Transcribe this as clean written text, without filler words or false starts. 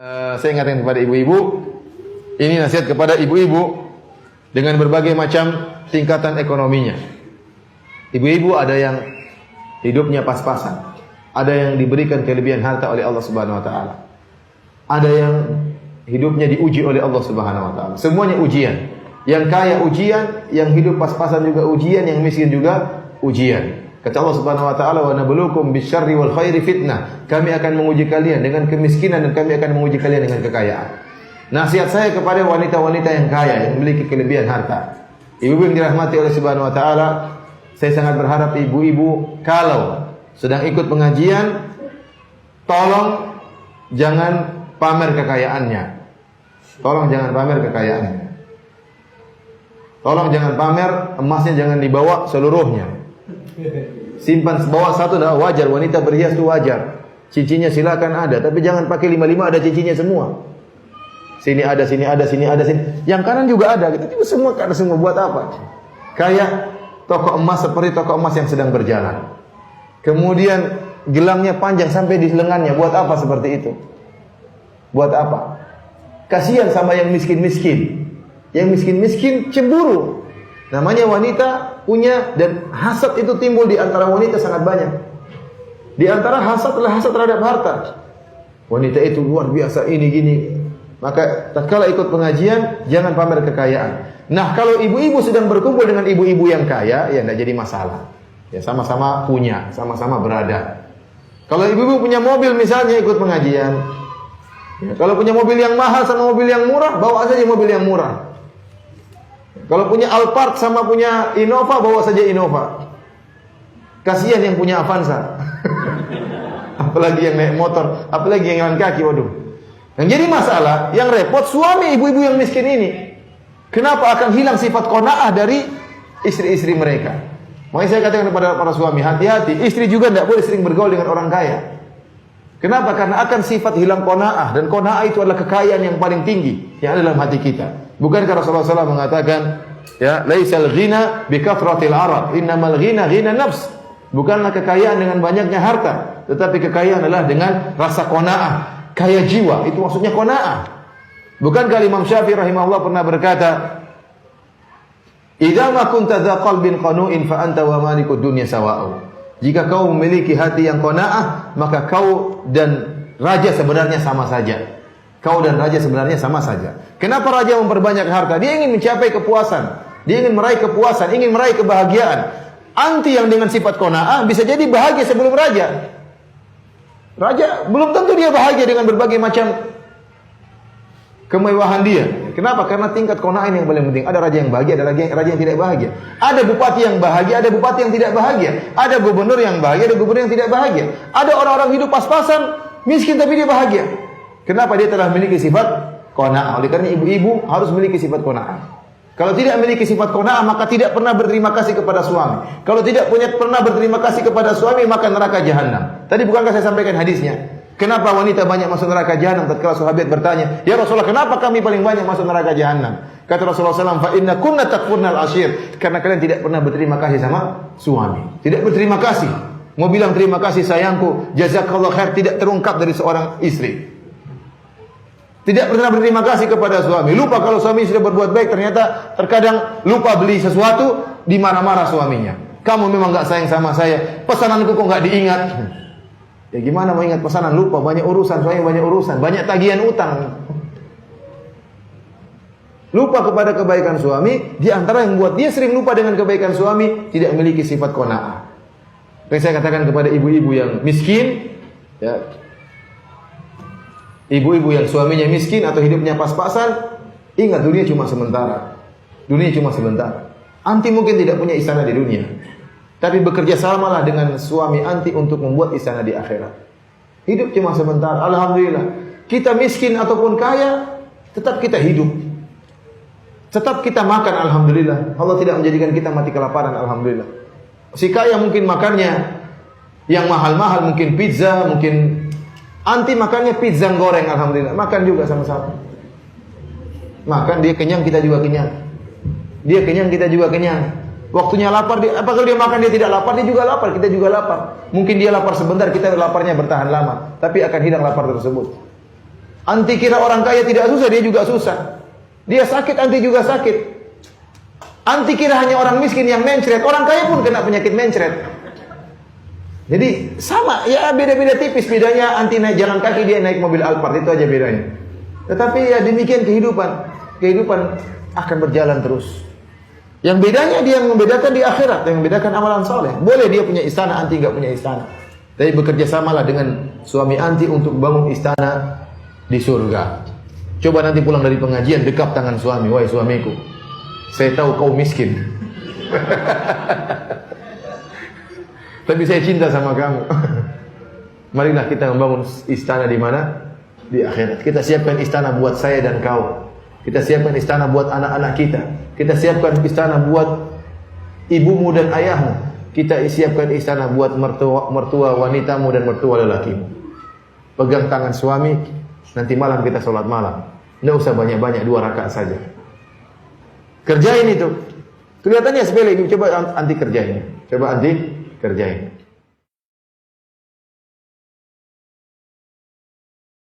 Saya ingatkan kepada ibu-ibu, ini nasihat kepada ibu-ibu dengan berbagai macam tingkatan ekonominya. Ibu-ibu ada yang hidupnya pas-pasan, ada yang diberikan kelebihan harta oleh Allah Subhanahu wa taala. Ada yang hidupnya diuji oleh Allah Subhanahu wa taala. Semuanya ujian. Yang kaya ujian, yang hidup pas-pasan juga ujian, yang miskin juga ujian. Kata Allah Subhanahu wa taala, "Wa nabluukum bisyarri wal khairi fitnah." Kami akan menguji kalian dengan kemiskinan dan kami akan menguji kalian dengan kekayaan. Nasihat saya kepada wanita-wanita yang kaya, yang memiliki kelebihan harta. Ibu-ibu yang dirahmati oleh Subhanahu wa taala, saya sangat berharap ibu-ibu kalau sedang ikut pengajian, tolong jangan pamer kekayaannya. Tolong jangan pamer kekayaannya. Tolong jangan pamer, emasnya jangan dibawa seluruhnya. Simpan bawa satu dah wajar, wanita berhias itu wajar. Cincinnya silakan ada, tapi jangan pakai 5 ada cincinnya semua. Sini ada, sini ada, sini ada, sini. Yang kanan juga ada, gitu. Semua ada semua buat apa? Kayak toko emas seperti toko emas yang sedang berjalan. Kemudian gelangnya panjang sampai di lengannya, buat apa seperti itu? Buat apa? Kasihan sama yang miskin-miskin. Yang miskin-miskin cemburu. Namanya wanita punya, dan hasad itu timbul di antara wanita sangat banyak. Di antara hasad adalah hasad terhadap harta. Wanita itu luar biasa ini gini. Maka tatkala ikut pengajian jangan pamer kekayaan. Nah, kalau ibu-ibu sedang berkumpul dengan ibu-ibu yang kaya, ya tidak jadi masalah. Ya sama-sama punya, sama-sama berada. Kalau ibu-ibu punya mobil misalnya ikut pengajian. Ya, kalau punya mobil yang mahal sama mobil yang murah, bawa saja mobil yang murah. Kalau punya Alphard sama punya Innova, bawa saja Innova. Kasihan yang punya Avanza. Apalagi yang naik motor, apalagi yang jalan kaki, waduh. Yang jadi masalah, yang repot suami ibu-ibu yang miskin ini. Kenapa akan hilang sifat qanaah dari istri-istri mereka? Makanya saya katakan kepada para suami, hati-hati, istri juga tidak boleh sering bergaul dengan orang kaya. Kenapa? Karena akan sifat hilang qanaah, dan qanaah itu adalah kekayaan yang paling tinggi yang ada dalam hati kita. Bukankah Rasulullah SAW mengatakan, ya, laisal ghina bi kathratil arad, innamal ghina ghina nafs. Bukanlah kekayaan dengan banyaknya harta, tetapi kekayaan adalah dengan rasa qanaah, kaya jiwa. Itu maksudnya qanaah. Bukankah Imam Syafi'i rahimahullah pernah berkata, "Idza ma kunta dza qalbin qanu'in fa anta wa malikud dunya sawa'u." Jika kau memiliki hati yang qanaah, maka kau dan raja sebenarnya sama saja. Kau dan raja sebenarnya sama saja. Kenapa raja memperbanyak harta? Dia ingin mencapai kepuasan. Dia ingin meraih kepuasan, ingin meraih kebahagiaan. Anti yang dengan sifat qanaah bisa jadi bahagia sebelum raja. Raja belum tentu dia bahagia dengan berbagai macam kemewahan dia. Kenapa? Karena tingkat qanaah yang paling penting. Ada raja yang bahagia, ada raja yang tidak bahagia. Ada bupati yang bahagia, ada bupati yang tidak bahagia. Ada gubernur yang bahagia, ada gubernur yang tidak bahagia. Ada orang-orang hidup pas-pasan, miskin tapi dia bahagia. Kenapa? Dia telah memiliki sifat qanaah. Oleh karena ibu-ibu harus memiliki sifat qanaah. Kalau tidak memiliki sifat qanaah, maka tidak pernah berterima kasih kepada suami. Kalau tidak pernah berterima kasih kepada suami, maka neraka jahanam. Tadi bukankah saya sampaikan hadisnya? Kenapa wanita banyak masuk neraka jahanam? Tatkala sahabat bertanya, "Ya Rasulullah, kenapa kami paling banyak masuk neraka jahanam?" Kata Rasulullah SAW, "Fa inna kunna takfurnal ashir." Karena kalian tidak pernah berterima kasih sama suami. Tidak berterima kasih. Mau bilang terima kasih sayangku, jazakallah khair, tidak terungkap dari seorang istri. Tidak pernah berterima kasih kepada suami. Lupa kalau suami sudah berbuat baik, ternyata terkadang lupa beli sesuatu, dimarah-marah suaminya. "Kamu memang enggak sayang sama saya. Pesananku kok enggak diingat?" Ya gimana mau ingat pesanan? Lupa, banyak urusan, suami banyak urusan, banyak tagihan utang. Lupa kepada kebaikan suami, di antara yang membuat dia sering lupa dengan kebaikan suami, tidak memiliki sifat qanaah. Yang saya katakan kepada ibu-ibu yang miskin, ya, ibu-ibu yang suaminya miskin atau hidupnya pas-pasan, ingat dunia cuma sementara. Dunia cuma sebentar. Anti mungkin tidak punya istana di dunia, tapi bekerja samalah dengan suami anti untuk membuat istana di akhirat. Hidup cuma sebentar. Alhamdulillah. Kita miskin ataupun kaya, tetap kita hidup. Tetap kita makan, alhamdulillah. Allah tidak menjadikan kita mati kelaparan, alhamdulillah. Si kaya mungkin makannya yang mahal-mahal, mungkin pizza, mungkin anti makannya pizza goreng, alhamdulillah. Makan juga sama-sama. Makan, dia kenyang, kita juga kenyang. Dia kenyang, kita juga kenyang. Waktunya lapar, apakah dia makan dia tidak lapar, dia juga lapar, kita juga lapar. Mungkin dia lapar sebentar, kita laparnya bertahan lama, tapi akan hilang lapar tersebut. Anti kira orang kaya tidak susah, dia juga susah. Dia sakit, anti juga sakit. Anti kira hanya orang miskin yang mencret, orang kaya pun kena penyakit mencret. Jadi sama, ya beda-beda tipis. Bedanya anti naik jalan kaki, dia naik mobil Alphard, itu aja bedanya. Tetapi ya demikian kehidupan. Kehidupan akan berjalan terus. Yang bedanya dia yang membedakan di akhirat, yang membedakan amalan soleh. Boleh dia punya istana, anti enggak punya istana. Tapi bekerja samalah dengan suami anti untuk bangun istana di surga. Coba nanti pulang dari pengajian, dekap tangan suami. Wahai suamiku, saya tahu kau miskin. Tapi saya cinta sama kamu. Marilah kita membangun istana di mana? Di akhirat. Kita siapkan istana buat saya dan kau. Kita siapkan istana buat anak-anak kita. Kita siapkan istana buat ibumu dan ayahmu. Kita siapkan istana buat mertua wanitamu dan mertua lelakimu. Pegang tangan suami. Nanti malam kita sholat malam. Tidak usah banyak-banyak, 2 rakaat saja. Kerjain itu. Kelihatannya sepele, coba anti kerjain. Coba anti kerjain.